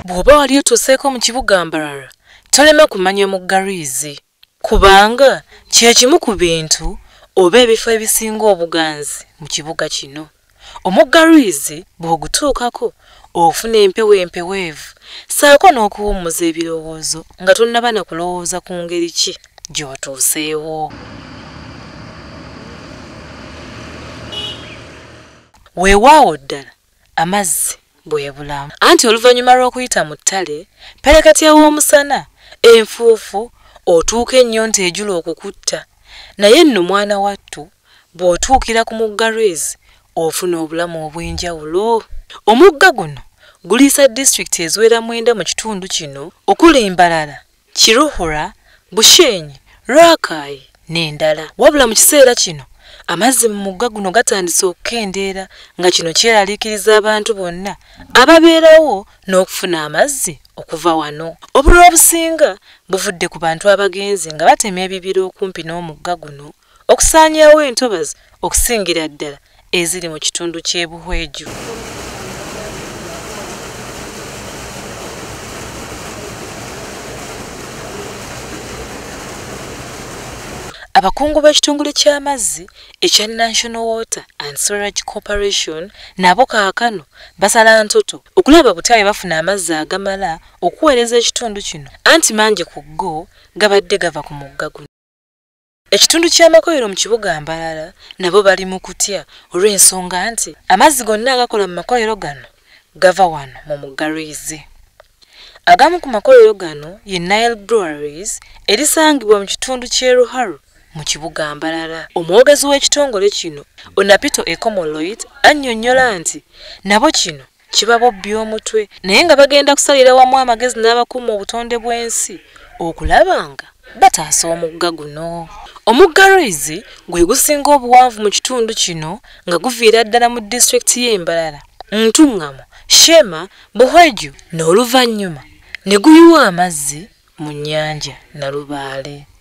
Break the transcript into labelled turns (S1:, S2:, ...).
S1: Bw'oba wali otuuseeko mu kibuga Mbarara tolema kumanya omugga Lwizi kubanga kye kimu ku bintu oba ebifo ebisinga obuganzi mu kibuga kino. Omugga Lwizi bw'ogutuukako ofuna empewo empeweevu saako n'okuwummuza ebirowoozo nga tonnaba na kulowooza ku ngeri ki gy'otuuseewo. Weewaawo ddala amazzi bwebulamu anti oluvannyuma lw'okuyita mu ttale perekatya w'omusana enfuufu otuuka ennyonta ejula okukutta naye nno mwana wattu bw'otuukira ku mugga Lwizi ofuna obulamu obw'enjawulo. Omugga guno guliisa disitulikiti eziwera 9 mu kitundu kino okuli Mbarara, Kiruhura, Bushenyi, Rakai n'endala. Wabula mu kiseera kino amazzi mu mugga guno gatandise okukendeera nga kino kyeraliikiriza abantu bonna ababeerawo n'okufuna amazzi okuva wano. Obulwa obusinga buvudde ku bantu abagenzi nga batema ebibira okumpi n'omugga guno okusaanyaawo entobazi okusingira ddala eziri mu kitundu ky'e Buhweju. Abakungu b'ekitongole ky'amazzi ekya National Water and Sewerage Corporation nabo kaakano basala ntoto okulaba butaayi bafuna amazzi agamala okuweereza ekitundu kino anti mangi ku go gabadde gava ku mugga guno. Ekitundu ky'amakolero mu kibuga Mbarara nabo bali mu kutya olw'ensonga nti amazzi gonna agakola mu makolero gano gava wano mu mugga Lwizi. Agamu ku makolero gano ye Nile Breweries erisangibwa mu kitundu ky'e Ruharu mu kibuga Mbarara. Omwogezi w'ekitongole kino Onapito Ekomoloid annyonnyola nti nabo kino kibabobbya omutwe naye nga bagenda kusalira wamu amagezi n'abakuuma obutonde bw'ensi okulaba nga bataasa omugga guno. Omugga Lwizi gwe gusinga obuwanvu mu kitundu kino nga guviira ddala mu disitulikiti y'e Mbarara, Ntungamo, Shema, Buhweju n'oluvannyuma ne guyiwa amazzi mu nnyanja Nalubaale.